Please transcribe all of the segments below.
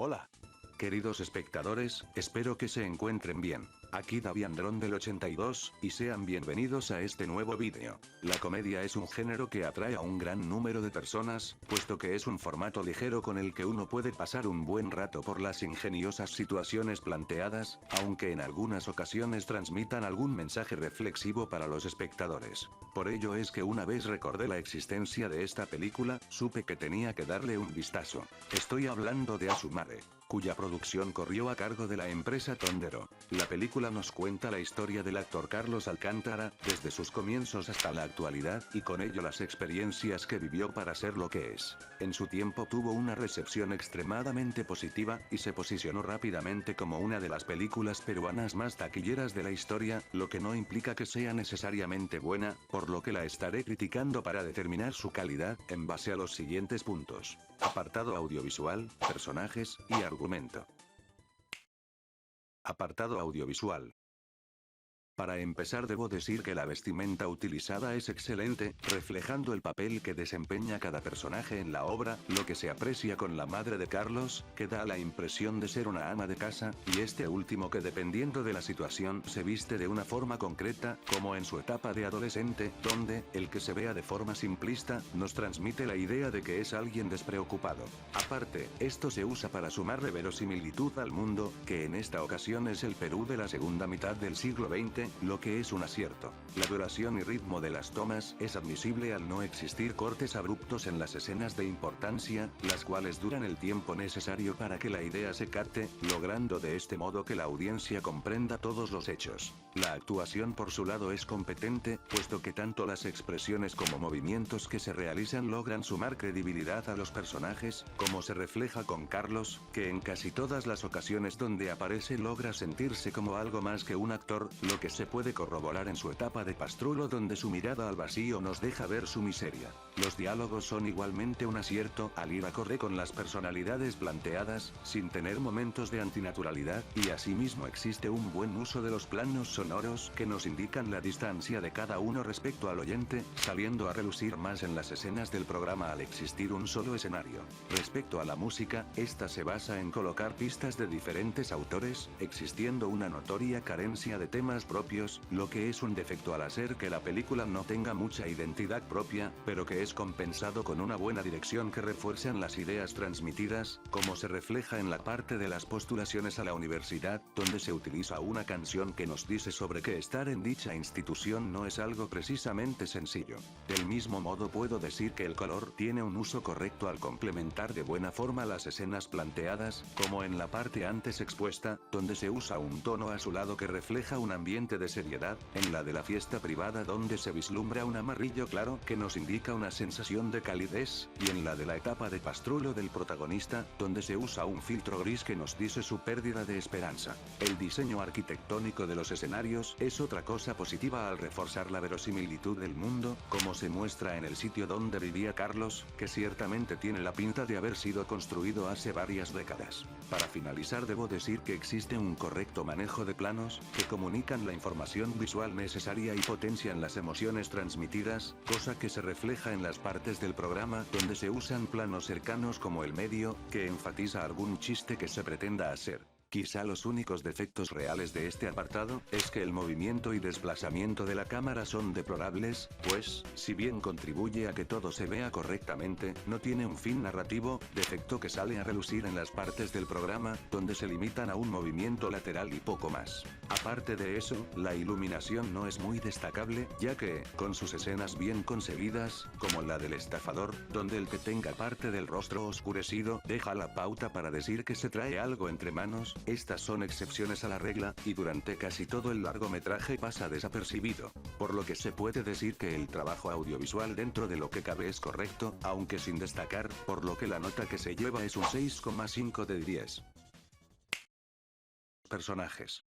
Hola. Queridos espectadores, espero que se encuentren bien. Aquí Daviandrón del 82, y sean bienvenidos a este nuevo vídeo. La comedia es un género que atrae a un gran número de personas, puesto que es un formato ligero con el que uno puede pasar un buen rato por las ingeniosas situaciones planteadas, aunque en algunas ocasiones transmitan algún mensaje reflexivo para los espectadores. Por ello es que una vez recordé la existencia de esta película, supe que tenía que darle un vistazo. Estoy hablando de Asumare, cuya producción corrió a cargo de la empresa Tondero. La película nos cuenta la historia del actor Carlos Alcántara, desde sus comienzos hasta la actualidad, y con ello las experiencias que vivió para ser lo que es. En su tiempo tuvo una recepción extremadamente positiva, y se posicionó rápidamente como una de las películas peruanas más taquilleras de la historia, lo que no implica que sea necesariamente buena, por lo que la estaré criticando para determinar su calidad, en base a los siguientes puntos. Apartado audiovisual, personajes, y argumento. Apartado audiovisual. Para empezar debo decir que la vestimenta utilizada es excelente, reflejando el papel que desempeña cada personaje en la obra, lo que se aprecia con la madre de Carlos, que da la impresión de ser una ama de casa, y este último que dependiendo de la situación se viste de una forma concreta, como en su etapa de adolescente, donde, el que se vea de forma simplista, nos transmite la idea de que es alguien despreocupado. Aparte, esto se usa para sumarle verosimilitud al mundo, que en esta ocasión es el Perú de la segunda mitad del siglo XX, lo que es un acierto. La duración y ritmo de las tomas es admisible al no existir cortes abruptos en las escenas de importancia, las cuales duran el tiempo necesario para que la idea se capte, logrando de este modo que la audiencia comprenda todos los hechos. La actuación por su lado es competente, puesto que tanto las expresiones como movimientos que se realizan logran sumar credibilidad a los personajes, como se refleja con Carlos, que en casi todas las ocasiones donde aparece logra sentirse como algo más que un actor, lo que se puede corroborar en su etapa de pastrulo donde su mirada al vacío nos deja ver su miseria. Los diálogos son igualmente un acierto al ir acorde con las personalidades planteadas, sin tener momentos de antinaturalidad, y asimismo existe un buen uso de los planos sonoros que nos indican la distancia de cada uno respecto al oyente, saliendo a relucir más en las escenas del programa al existir un solo escenario. Respecto a la música, esta se basa en colocar pistas de diferentes autores, existiendo una notoria carencia de temas propios, lo que es un defecto al hacer que la película no tenga mucha identidad propia, pero que es compensado con una buena dirección que refuerzan las ideas transmitidas, como se refleja en la parte de las postulaciones a la universidad, donde se utiliza una canción que nos dice sobre que estar en dicha institución no es algo precisamente sencillo. Del mismo modo puedo decir que el color tiene un uso correcto al complementar de buena forma las escenas planteadas, como en la parte antes expuesta, donde se usa un tono azulado que refleja un ambiente de seriedad, en la de la fiesta privada donde se vislumbra un amarillo claro que nos indica una sensación de calidez, y en la de la etapa de pastrulo del protagonista, donde se usa un filtro gris que nos dice su pérdida de esperanza. El diseño arquitectónico de los escenarios es otra cosa positiva al reforzar la verosimilitud del mundo, como se muestra en el sitio donde vivía Carlos, que ciertamente tiene la pinta de haber sido construido hace varias décadas. Para finalizar debo decir que existe un correcto manejo de planos, que comunican la información visual necesaria y potencian las emociones transmitidas, cosa que se refleja en las partes del programa donde se usan planos cercanos como el medio, que enfatiza algún chiste que se pretenda hacer. Quizá los únicos defectos reales de este apartado, es que el movimiento y desplazamiento de la cámara son deplorables, pues, si bien contribuye a que todo se vea correctamente, no tiene un fin narrativo, defecto que sale a relucir en las partes del programa, donde se limitan a un movimiento lateral y poco más. Aparte de eso, la iluminación no es muy destacable, ya que, con sus escenas bien concebidas, como la del estafador, donde el que tenga parte del rostro oscurecido, deja la pauta para decir que se trae algo entre manos, estas son excepciones a la regla, y durante casi todo el largometraje pasa desapercibido. Por lo que se puede decir que el trabajo audiovisual dentro de lo que cabe es correcto, aunque sin destacar, por lo que la nota que se lleva es un 6,5 de 10. Personajes.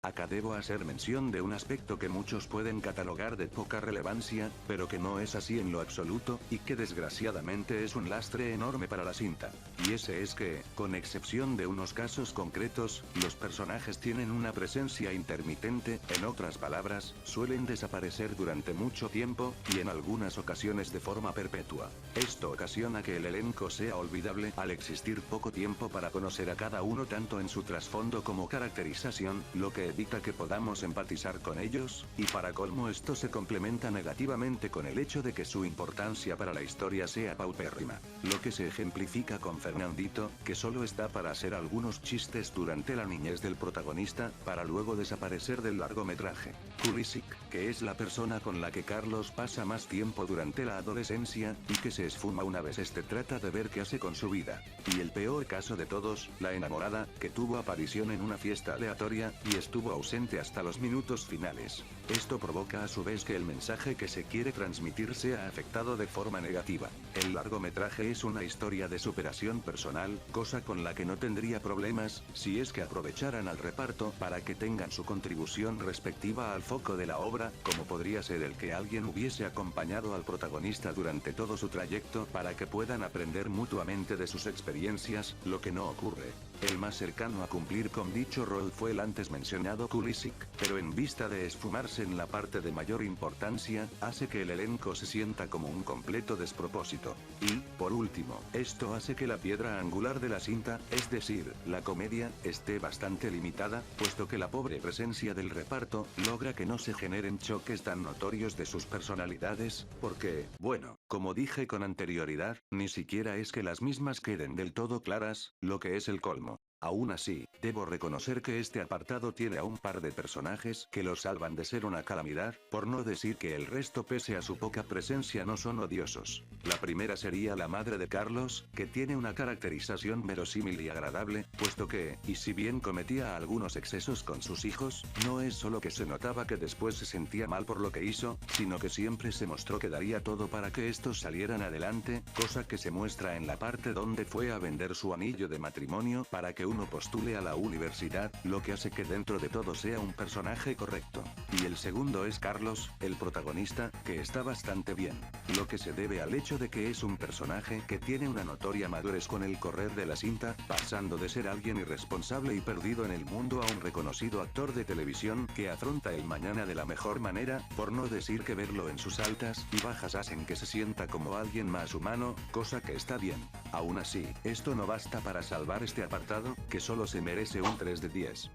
Acá debo hacer mención de un aspecto que muchos pueden catalogar de poca relevancia, pero que no es así en lo absoluto, y que desgraciadamente es un lastre enorme para la cinta. Y ese es que, con excepción de unos casos concretos, los personajes tienen una presencia intermitente, en otras palabras, suelen desaparecer durante mucho tiempo, y en algunas ocasiones de forma perpetua. Esto ocasiona que el elenco sea olvidable al existir poco tiempo para conocer a cada uno tanto en su trasfondo como caracterización, lo que evita que podamos empatizar con ellos, y para colmo esto se complementa negativamente con el hecho de que su importancia para la historia sea paupérrima. Lo que se ejemplifica con Fernandito, que solo está para hacer algunos chistes durante la niñez del protagonista, para luego desaparecer del largometraje. Kulisic, que es la persona con la que Carlos pasa más tiempo durante la adolescencia, y que se esfuma una vez trata de ver qué hace con su vida. Y el peor caso de todos, la enamorada, que tuvo aparición en una fiesta aleatoria, y estuvo ausente hasta los minutos finales. Esto provoca a su vez que el mensaje que se quiere transmitir sea afectado de forma negativa. El largometraje es una historia de superación personal, cosa con la que no tendría problemas, si es que aprovecharan al reparto para que tengan su contribución respectiva al foco de la obra, como podría ser el que alguien hubiese acompañado al protagonista durante todo su trayecto para que puedan aprender mutuamente de sus experiencias, lo que no ocurre. El más cercano a cumplir con dicho rol fue el antes mencionado Kulisic, pero en vista de esfumarse en la parte de mayor importancia, hace que el elenco se sienta como un completo despropósito. Y, por último, esto hace que la piedra angular de la cinta, es decir, la comedia, esté bastante limitada, puesto que la pobre presencia del reparto, logra que no se generen choques tan notorios de sus personalidades, porque, bueno, como dije con anterioridad, ni siquiera es que las mismas queden del todo claras, lo que es el colmo. Aún así, debo reconocer que este apartado tiene a un par de personajes que lo salvan de ser una calamidad, por no decir que el resto pese a su poca presencia no son odiosos. La primera sería la madre de Carlos, que tiene una caracterización verosímil y agradable, puesto que, y si bien cometía algunos excesos con sus hijos, no es solo que se notaba que después se sentía mal por lo que hizo, sino que siempre se mostró que daría todo para que estos salieran adelante, cosa que se muestra en la parte donde fue a vender su anillo de matrimonio para que uno postule a la universidad, lo que hace que dentro de todo sea un personaje correcto. Y el segundo es Carlos, el protagonista, que está bastante bien. Lo que se debe al hecho de que es un personaje que tiene una notoria madurez con el correr de la cinta, pasando de ser alguien irresponsable y perdido en el mundo a un reconocido actor de televisión que afronta el mañana de la mejor manera, por no decir que verlo en sus altas y bajas hacen que se sienta como alguien más humano, cosa que está bien. Aún así, esto no basta para salvar este apartado, que solo se merece un 3 de 10.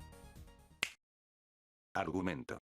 Argumento.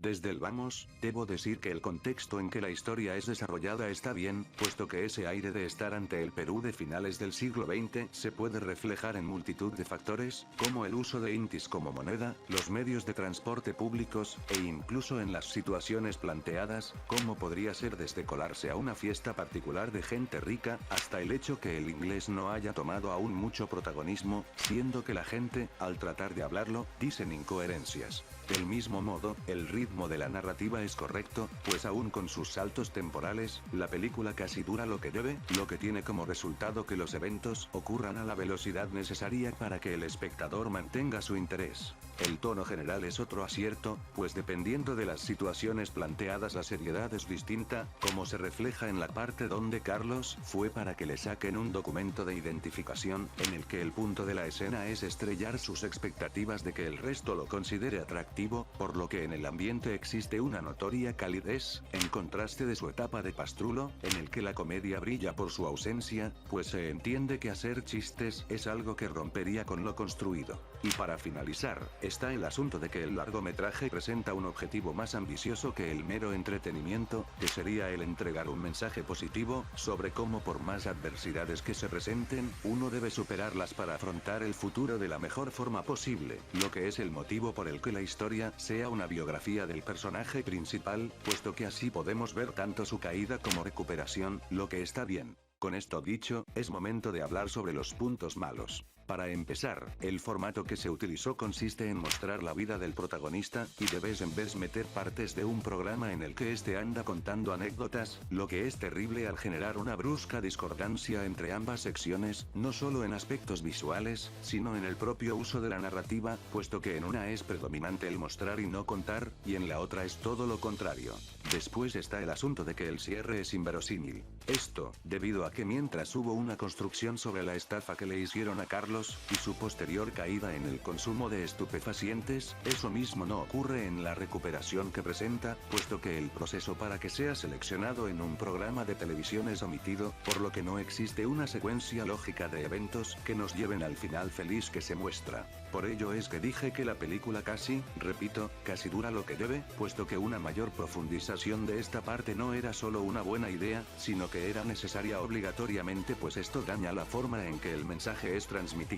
Desde el vamos, debo decir que el contexto en que la historia es desarrollada está bien, puesto que ese aire de estar ante el Perú de finales del siglo XX se puede reflejar en multitud de factores, como el uso de intis como moneda, los medios de transporte públicos, e incluso en las situaciones planteadas, como podría ser desde colarse a una fiesta particular de gente rica, hasta el hecho que el inglés no haya tomado aún mucho protagonismo, siendo que la gente, al tratar de hablarlo, dicen incoherencias. Del mismo modo, el ritmo de la narrativa es correcto, pues aún con sus saltos temporales, la película casi dura lo que debe, lo que tiene como resultado que los eventos ocurran a la velocidad necesaria para que el espectador mantenga su interés. El tono general es otro acierto, pues dependiendo de las situaciones planteadas la seriedad es distinta, como se refleja en la parte donde Carlos fue para que le saquen un documento de identificación, en el que el punto de la escena es estrellar sus expectativas de que el resto lo considere atractivo, por lo que en el ambiente existe una notoria calidez, en contraste de su etapa de pastrulo, en el que la comedia brilla por su ausencia, pues se entiende que hacer chistes es algo que rompería con lo construido. Y para finalizar, está el asunto de que el largometraje presenta un objetivo más ambicioso que el mero entretenimiento, que sería el entregar un mensaje positivo, sobre cómo por más adversidades que se presenten, uno debe superarlas para afrontar el futuro de la mejor forma posible, lo que es el motivo por el que la historia sea una biografía del personaje principal, puesto que así podemos ver tanto su caída como recuperación, lo que está bien. Con esto dicho, es momento de hablar sobre los puntos malos. Para empezar, el formato que se utilizó consiste en mostrar la vida del protagonista, y de vez en vez meter partes de un programa en el que este anda contando anécdotas, lo que es terrible al generar una brusca discordancia entre ambas secciones, no solo en aspectos visuales, sino en el propio uso de la narrativa, puesto que en una es predominante el mostrar y no contar, y en la otra es todo lo contrario. Después está el asunto de que el cierre es inverosímil. Esto, debido a que mientras hubo una construcción sobre la estafa que le hicieron a Carlos, y su posterior caída en el consumo de estupefacientes, eso mismo no ocurre en la recuperación que presenta, puesto que el proceso para que sea seleccionado en un programa de televisión es omitido, por lo que no existe una secuencia lógica de eventos que nos lleven al final feliz que se muestra. Por ello es que dije que la película casi, repito, casi dura lo que debe, puesto que una mayor profundización de esta parte no era solo una buena idea, sino que era necesaria obligatoriamente, pues esto daña la forma en que el mensaje es transmitido.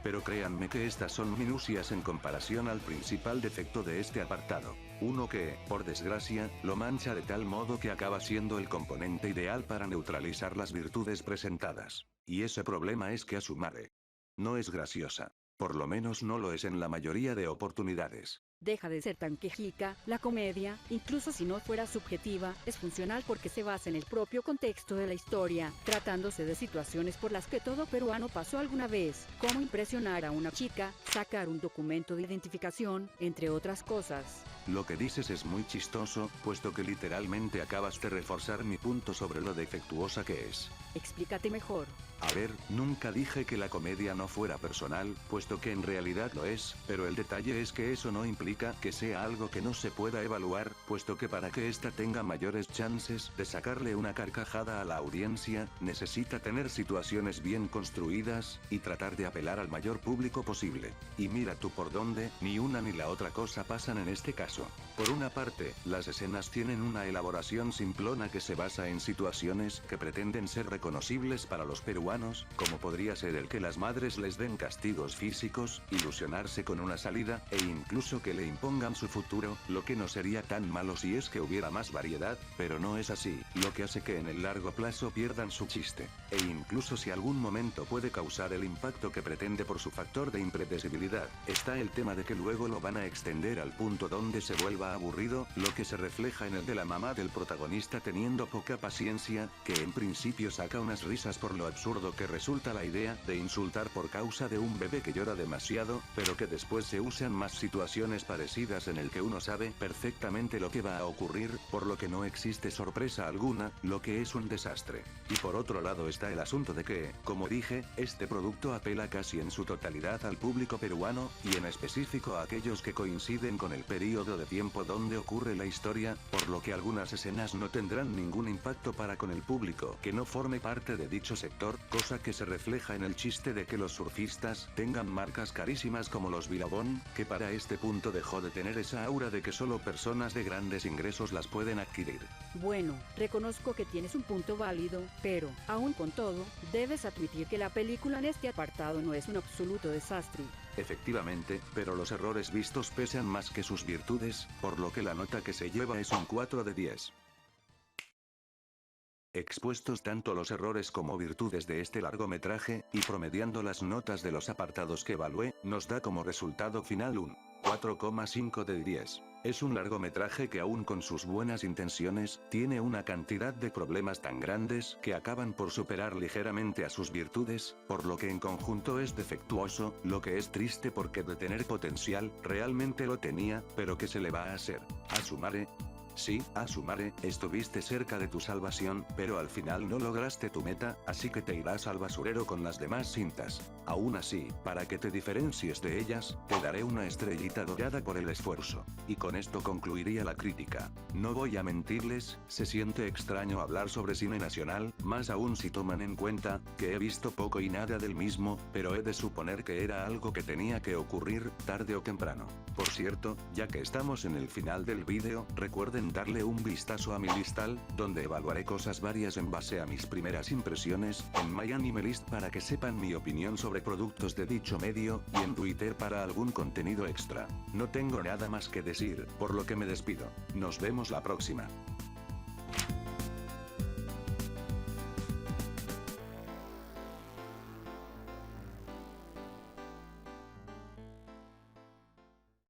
Pero créanme que estas son minucias en comparación al principal defecto de este apartado. Uno que, por desgracia, lo mancha de tal modo que acaba siendo el componente ideal para neutralizar las virtudes presentadas. Y ese problema es que Asumare no es graciosa. Por lo menos no lo es en la mayoría de oportunidades. Deja de ser tan quejica, la comedia, incluso si no fuera subjetiva, es funcional porque se basa en el propio contexto de la historia, tratándose de situaciones por las que todo peruano pasó alguna vez, como impresionar a una chica, sacar un documento de identificación, entre otras cosas. Lo que dices es muy chistoso, puesto que literalmente acabas de reforzar mi punto sobre lo defectuosa que es. Explícate mejor. A ver, nunca dije que la comedia no fuera personal, puesto que en realidad lo es, pero el detalle es que eso no implica que sea algo que no se pueda evaluar, puesto que para que ésta tenga mayores chances de sacarle una carcajada a la audiencia, necesita tener situaciones bien construidas, y tratar de apelar al mayor público posible. Y mira tú por dónde, ni una ni la otra cosa pasan en este caso. Por una parte, las escenas tienen una elaboración simplona que se basa en situaciones que pretenden ser reconocibles para los peruanos, como podría ser el que las madres les den castigos físicos, ilusionarse con una salida, e incluso que le impongan su futuro, lo que no sería tan malo si es que hubiera más variedad, pero no es así, lo que hace que en el largo plazo pierdan su chiste. E incluso si algún momento puede causar el impacto que pretende por su factor de impredecibilidad, está el tema de que luego lo van a extender al punto donde se vuelva aburrido, lo que se refleja en el de la mamá del protagonista teniendo poca paciencia, que en principio saca unas risas por lo absurdo que resulta la idea de insultar por causa de un bebé que llora demasiado, pero que después se usan más situaciones parecidas en el que uno sabe perfectamente lo que va a ocurrir, por lo que no existe sorpresa alguna, lo que es un desastre. Y por otro lado está el asunto de que, como dije, este producto apela casi en su totalidad al público peruano, y en específico a aquellos que coinciden con el periodo de tiempo donde ocurre la historia, por lo que algunas escenas no tendrán ningún impacto para con el público que no forme parte de dicho sector, cosa que se refleja en el chiste de que los surfistas tengan marcas carísimas como los Billabong, que para este punto dejó de tener esa aura de que solo personas de grandes ingresos las pueden adquirir. Bueno, reconozco que tienes un punto válido, pero, aún con todo, debes admitir que la película en este apartado no es un absoluto desastre. Efectivamente, pero los errores vistos pesan más que sus virtudes, por lo que la nota que se lleva es un 4 de 10. Expuestos tanto los errores como virtudes de este largometraje, y promediando las notas de los apartados que evalué, nos da como resultado final un 4,5 de 10. Es un largometraje que aún con sus buenas intenciones, tiene una cantidad de problemas tan grandes que acaban por superar ligeramente a sus virtudes, por lo que en conjunto es defectuoso, lo que es triste porque de tener potencial, realmente lo tenía, pero ¿qué se le va a hacer? Asumare. Sí, Asumare, estuviste cerca de tu salvación, pero al final no lograste tu meta, así que te irás al basurero con las demás cintas. Aún así, para que te diferencies de ellas, te daré una estrellita dorada por el esfuerzo. Y con esto concluiría la crítica. No voy a mentirles, se siente extraño hablar sobre cine nacional, más aún si toman en cuenta, que he visto poco y nada del mismo, pero he de suponer que era algo que tenía que ocurrir, tarde o temprano. Por cierto, ya que estamos en el final del vídeo, recuerden darle un vistazo a mi listal, donde evaluaré cosas varias en base a mis primeras impresiones, en MyAnimeList para que sepan mi opinión sobre productos de dicho medio, y en Twitter para algún contenido extra. No tengo nada más que decir, por lo que me despido. Nos vemos la próxima.